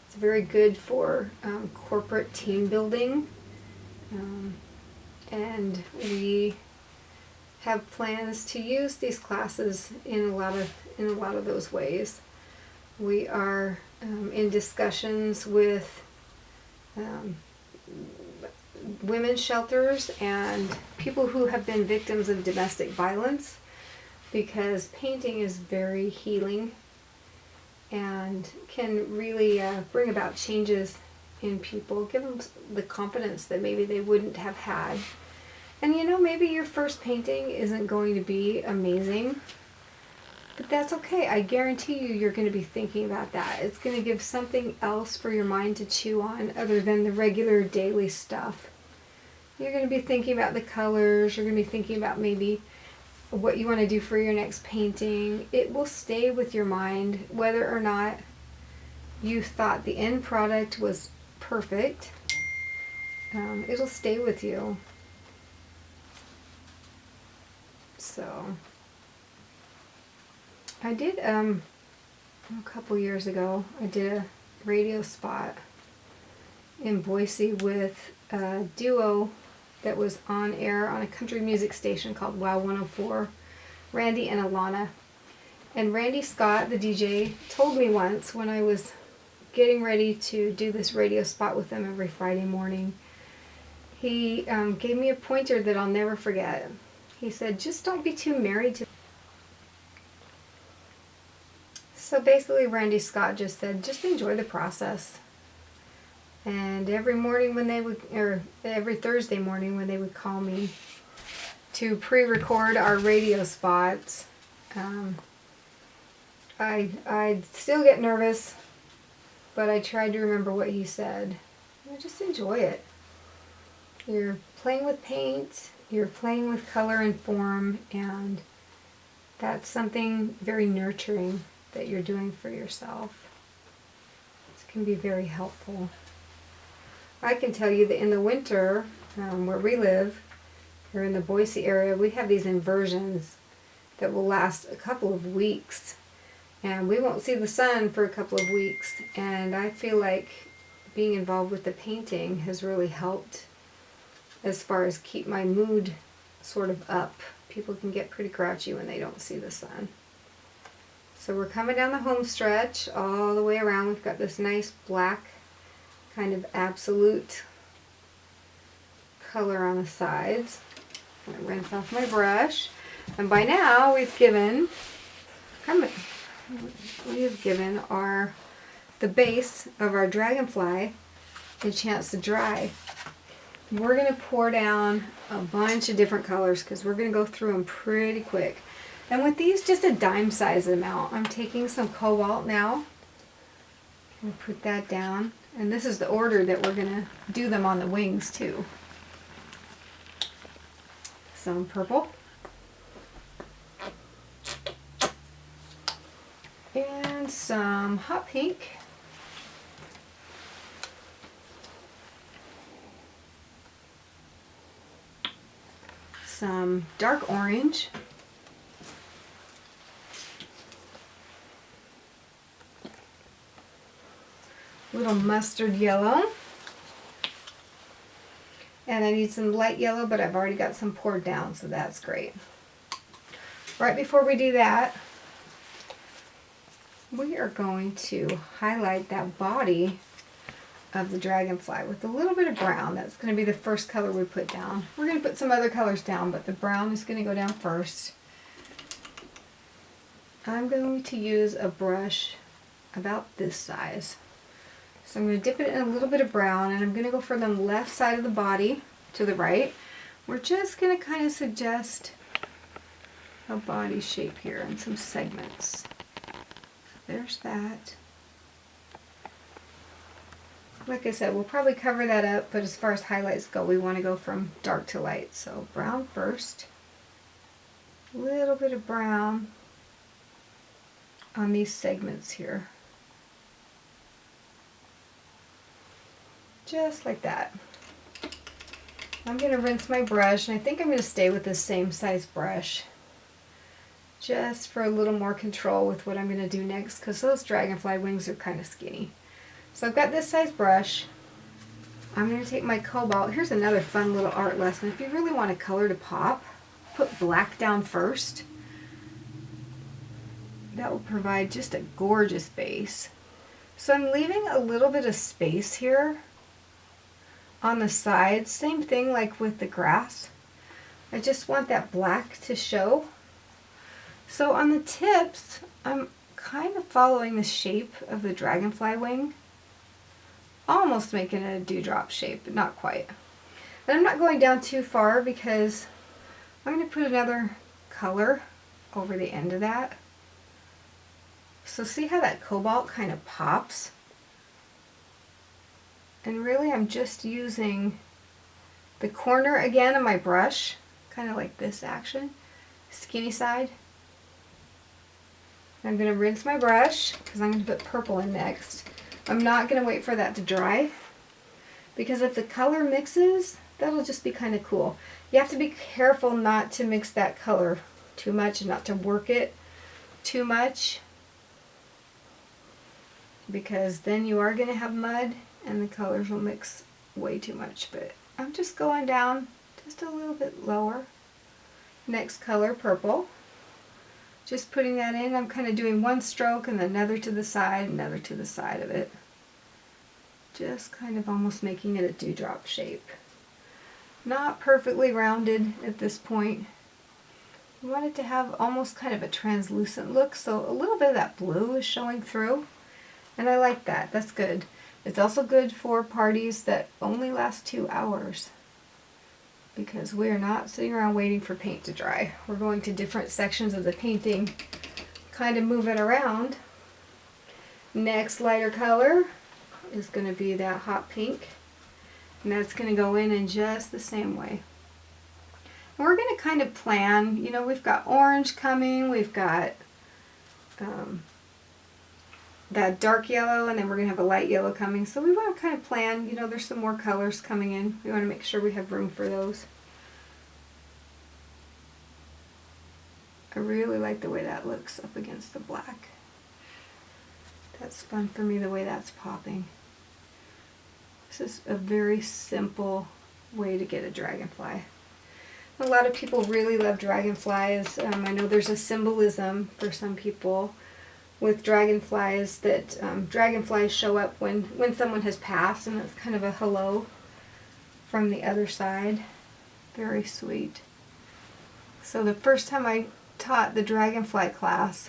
It's very good for corporate team building. And we have plans to use these classes in a lot of those ways. We are in discussions with women's shelters and people who have been victims of domestic violence, because painting is very healing and can really bring about changes in people, give them the confidence that maybe they wouldn't have had. And maybe your first painting isn't going to be amazing, but that's okay. I guarantee you're going to be thinking about that. It's going to give something else for your mind to chew on other than the regular daily stuff. You're going to be thinking about the colors. You're going to be thinking about maybe what you want to do for your next painting. It will stay with your mind whether or not you thought the end product was perfect. It'll stay with you. So I did a couple years ago, I did a radio spot in Boise with a duo that was on air on a country music station called Wow 104, Randy and Alana. And Randy Scott, the DJ, told me once when I was getting ready to do this radio spot with them every Friday morning, he gave me a pointer that I'll never forget. He said, just don't be too married to. So basically Randy Scott just said, just enjoy the process. And every morning when they would, or every Thursday morning when they would call me to pre-record our radio spots, I'd still get nervous, but I tried to remember what he said. Just enjoy it. You're playing with paint, you're playing with color and form, and that's something very nurturing that you're doing for yourself. It can be very helpful. I can tell you that in the winter, where we live, here in the Boise area, we have these inversions that will last a couple of weeks. And we won't see the sun for a couple of weeks. And I feel like being involved with the painting has really helped as far as keep my mood sort of up. People can get pretty grouchy when they don't see the sun. So we're coming down the home stretch all the way around. We've got this nice black kind of absolute color on the sides. I'm going to rinse off my brush. And by now we've given the base of our Dragonfly a chance to dry. We're going to pour down a bunch of different colors because we're going to go through them pretty quick. And with these, just a dime size amount. I'm taking some cobalt now. I'm going to put that down. And this is the order that we're going to do them on the wings too. Some purple. And some hot pink. Some dark orange. Little mustard yellow. And I need some light yellow, but I've already got some poured down, so that's great. Right before we do that, we are going to highlight that body of the Dragonfly with a little bit of brown. That's going to be the first color we put down. We're going to put some other colors down, but the brown is going to go down first. I'm going to use a brush about this size. So I'm going to dip it in a little bit of brown, and I'm going to go from the left side of the body to the right. We're just going to kind of suggest a body shape here and some segments. There's that. Like I said, we'll probably cover that up, but as far as highlights go, we want to go from dark to light. So brown first, a little bit of brown on these segments here. Just like that. I'm going to rinse my brush, and I think I'm going to stay with this same size brush just for a little more control with what I'm going to do next, because those dragonfly wings are kind of skinny. So I've got this size brush. I'm going to take my cobalt. Here's another fun little art lesson. If you really want a color to pop, put black down first. That will provide just a gorgeous base. So I'm leaving a little bit of space here on the sides. Same thing like with the grass. I just want that black to show. So on the tips, I'm kind of following the shape of the dragonfly wing. Almost making it a dewdrop shape, but not quite. And I'm not going down too far because I'm going to put another color over the end of that. So see how that cobalt kind of pops? And really I'm just using the corner again of my brush, kind of like this action, skinny side. I'm going to rinse my brush because I'm going to put purple in next. I'm not going to wait for that to dry, because if the color mixes, that'll just be kind of cool. You have to be careful not to mix that color too much and not to work it too much, because then you are going to have mud and the colors will mix way too much. But I'm just going down just a little bit lower. Next color, purple. Just putting that in. I'm kind of doing one stroke and another to the side, another to the side of it. Just kind of almost making it a dewdrop shape. Not perfectly rounded at this point. I want it to have almost kind of a translucent look, so a little bit of that blue is showing through. And I like that. That's good. It's also good for parties that only last 2 hours, because we are not sitting around waiting for paint to dry. We're going to different sections of the painting, kind of move it around. Next lighter color is going to be that hot pink, and that's going to go in just the same way. And we're going to kind of plan, you know, we've got orange coming, we've got that dark yellow, and then we're going to have a light yellow coming. So we want to kind of plan, you know, there's some more colors coming in. We want to make sure we have room for those. I really like the way that looks up against the black. That's fun for me, the way that's popping. This is a very simple way to get a dragonfly. A lot of people really love dragonflies. I know there's a symbolism for some people with dragonflies, that dragonflies show up when someone has passed, and it's kind of a hello from the other side. Very sweet. So the first time I taught the dragonfly class,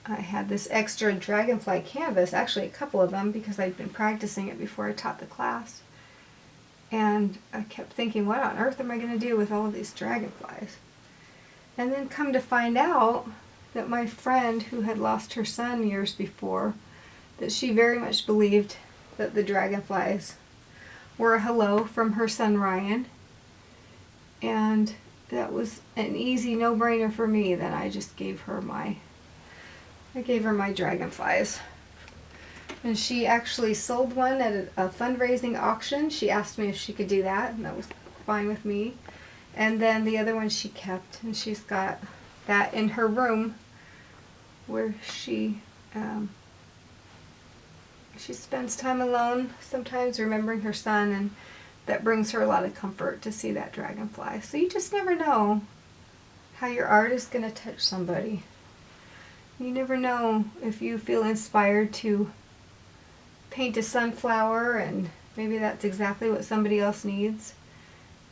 I had this extra dragonfly canvas, actually a couple of them, because I'd been practicing it before I taught the class. And I kept thinking, what on earth am I going to do with all of these dragonflies? And then come to find out that my friend who had lost her son years before, that she very much believed that the dragonflies were a hello from her son Ryan. And that was an easy no-brainer for me. Then I just gave her my dragonflies. And she actually sold one at a fundraising auction. She asked me if she could do that, and that was fine with me. And then the other one she kept, and she's got that in her room where she spends time alone, sometimes remembering her son, and that brings her a lot of comfort to see that dragonfly. So you just never know how your art is going to touch somebody. You never know if you feel inspired to paint a sunflower and maybe that's exactly what somebody else needs.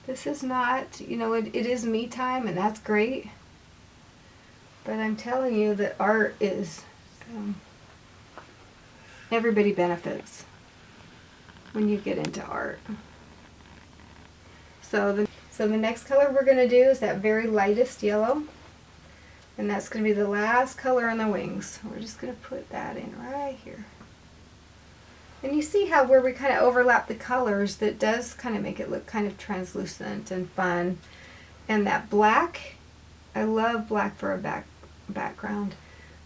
This is not, you know, it is me time, and that's great. But I'm telling you that art is, everybody benefits when you get into art. So the next color we're going to do is that very lightest yellow. And that's going to be the last color on the wings. We're just going to put that in right here. And you see how where we kind of overlap the colors, that does kind of make it look kind of translucent and fun. And that black, I love black for a background.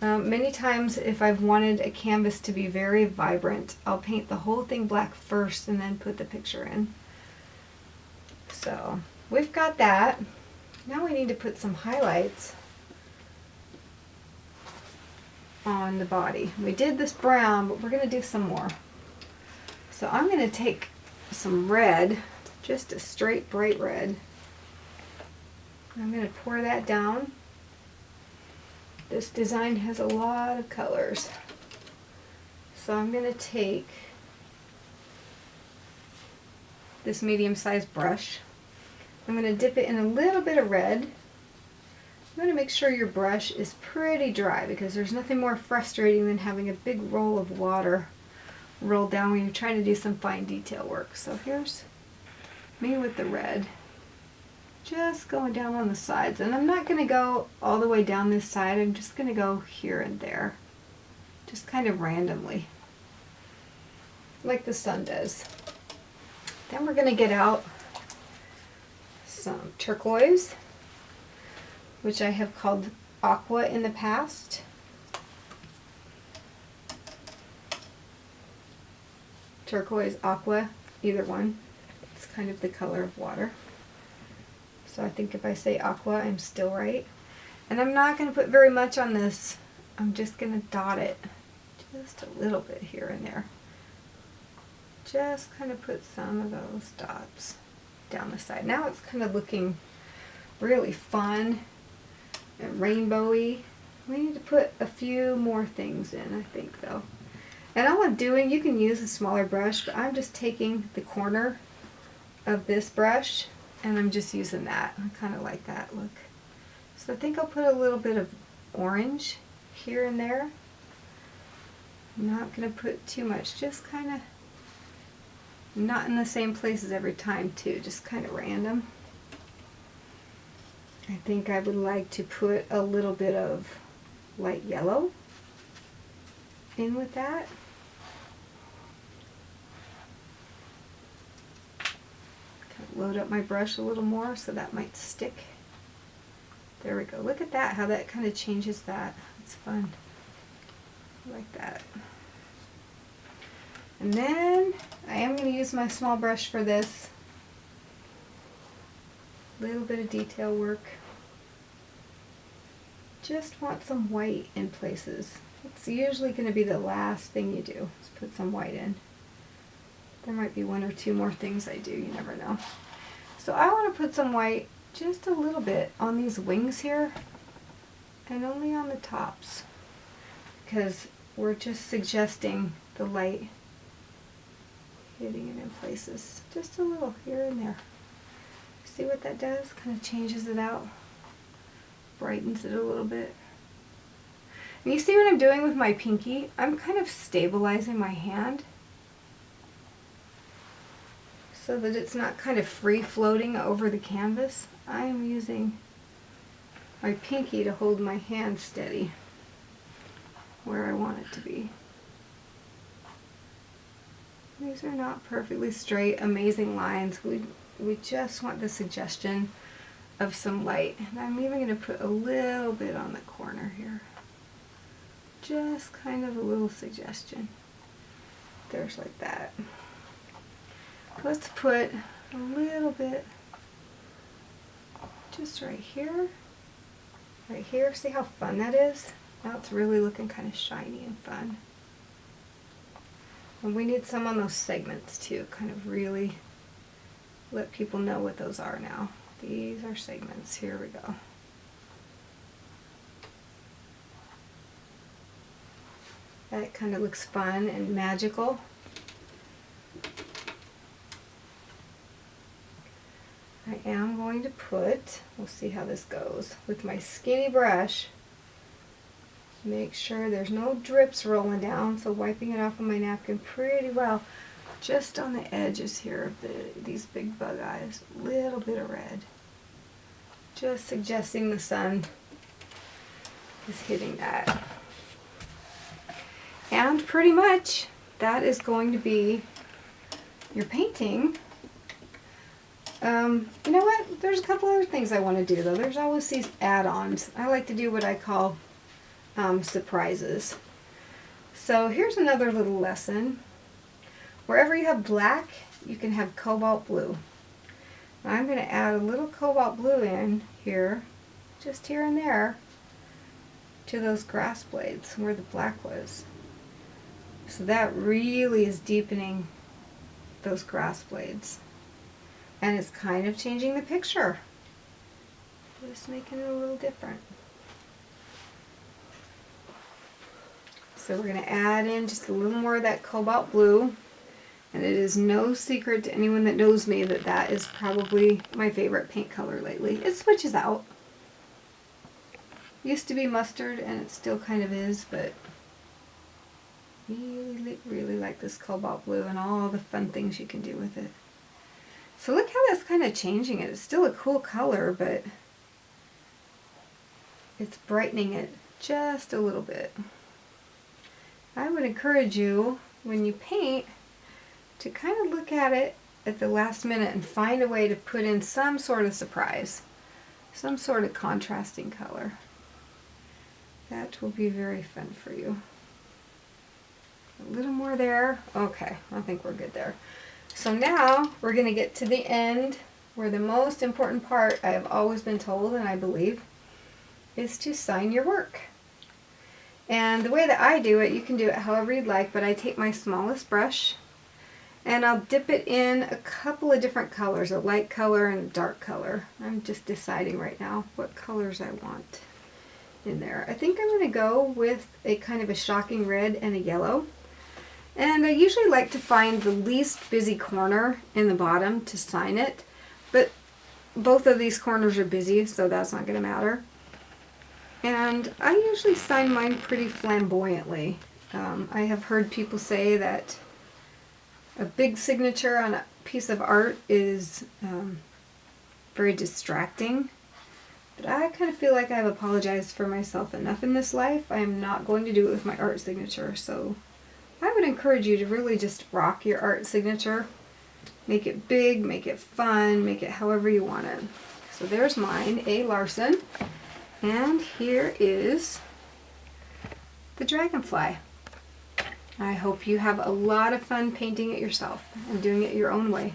Many times if I've wanted a canvas to be very vibrant, I'll paint the whole thing black first and then put the picture in. So we've got that. Now we need to put some highlights on the body. We did this brown, but we're going to do some more. So I'm going to take some red, just a straight bright red. I'm going to pour that down. This design has a lot of colors. So I'm going to take this medium-sized brush. I'm going to dip it in a little bit of red. You want to make sure your brush is pretty dry, because there's nothing more frustrating than having a big roll of water roll down when you're trying to do some fine detail work. So here's me with the red, just going down on the sides. And I'm not going to go all the way down this side. I'm just going to go here and there, just kind of randomly, like the sun does. Then we're going to get out some turquoise, which I have called aqua in the past. Turquoise, aqua, either one. It's kind of the color of water. So I think if I say aqua, I'm still right. And I'm not going to put very much on this. I'm just going to dot it just a little bit here and there. Just kind of put some of those dots down the side. Now it's kind of looking really fun and rainbowy. We need to put a few more things in, I think, though. And all I'm doing, you can use a smaller brush, but I'm just taking the corner of this brush and I'm just using that. I kind of like that look. So I think I'll put a little bit of orange here and there. I'm not going to put too much, just kind of not in the same places every time too, just kind of random. I think I would like to put a little bit of light yellow in with that. Kind of load up my brush a little more so that might stick. There we go. Look at that, how that kind of changes that. It's fun. I like that. And then I am going to use my small brush for this. Little bit of detail work. Just want some white in places. It's usually going to be the last thing you do, is put some white in. There might be one or two more things I do, you never know. So I want to put some white, just a little bit, on these wings here, and only on the tops, because we're just suggesting the light hitting it in places. Just a little here and there. See what that does? Kind of changes it out, brightens it a little bit. And you see what I'm doing with my pinky? I'm kind of stabilizing my hand so that it's not kind of free floating over the canvas. I am using my pinky to hold my hand steady where I want it to be. These are not perfectly straight, amazing lines. We just want the suggestion of some light. And I'm even going to put a little bit on the corner here. Just kind of a little suggestion. There's like that. Let's put a little bit just right here. Right here. See how fun that is? Now it's really looking kind of shiny and fun. And we need some on those segments too, kind of really let people know what those are now. These are segments. Here we go. That kind of looks fun and magical. I am going to put, we'll see how this goes, with my skinny brush, Make sure there's no drips rolling down, so wiping it off of my napkin pretty well. Just on the edges here of these big bug eyes, a little bit of red. Just suggesting the sun is hitting that. And pretty much that is going to be your painting. You know what? There's a couple other things I want to do though. There's always these add-ons. I like to do what I call surprises. So here's another little lesson. Wherever you have black, you can have cobalt blue. I'm going to add a little cobalt blue in here, just here and there, to those grass blades where the black was. So that really is deepening those grass blades. And it's kind of changing the picture. Just making it a little different. So we're going to add in just a little more of that cobalt blue. And it is no secret to anyone that knows me that that is probably my favorite paint color lately. It switches out. Used to be mustard and it still kind of is, but really like this cobalt blue and all the fun things you can do with it. So look how that's kind of changing it. It's still a cool color, but it's brightening it just a little bit. I would encourage you, when you paint, to kind of look at it at the last minute and find a way to put in some sort of surprise, some sort of contrasting color. That will be very fun for you. A little more there. Okay, I think we're good there. So now we're going to get to the end where the most important part, I have always been told and I believe, is to sign your work. And the way that I do it, you can do it however you'd like, but I take my smallest brush and I'll dip it in a couple of different colors, a light color and a dark color. I'm just deciding right now what colors I want in there. I think I'm going to go with a kind of a shocking red and a yellow. And I usually like to find the least busy corner in the bottom to sign it, but both of these corners are busy, so that's not going to matter. And I usually sign mine pretty flamboyantly. I have heard people say that a big signature on a piece of art is very distracting. But I kind of feel like I've apologized for myself enough in this life. I am not going to do it with my art signature. So I would encourage you to really just rock your art signature. Make it big, make it fun, make it however you want it. So there's mine, A. Larson. And here is the Dragonfly. I hope you have a lot of fun painting it yourself and doing it your own way.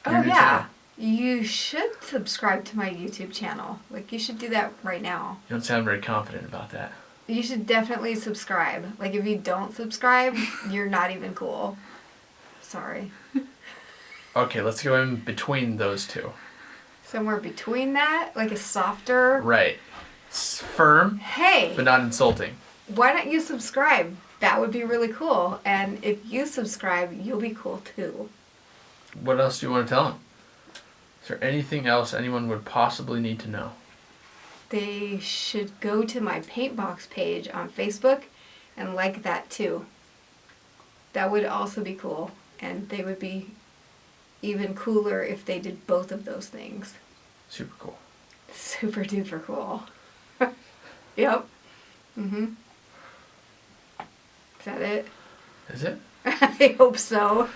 Oh yeah, you should subscribe to my YouTube channel. Like, you should do that right now. You don't sound very confident about that. You should definitely subscribe. Like, if you don't subscribe, you're not even cool. Sorry. Okay, let's go in between those two. Somewhere between that, like a softer... Right. Firm, hey, but not insulting. Why don't you subscribe? That would be really cool. And if you subscribe, you'll be cool too. What else do you want to tell them? Is there anything else anyone would possibly need to know? They should go to my Paintbox page on Facebook and like that too. That would also be cool. And they would be even cooler if they did both of those things. Super cool. Super duper cool. Yep. Mm-hmm. Is that it? Is it? I hope so.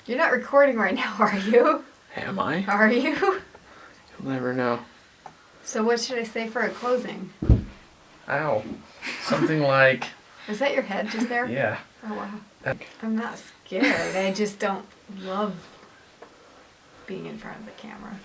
You're not recording right now, are you? Am I? Are you? You'll never know. So what should I say for a closing? Ow. Something like... Is that your head just there? Yeah. Oh, wow. I'm not scared. I just don't love being in front of the camera.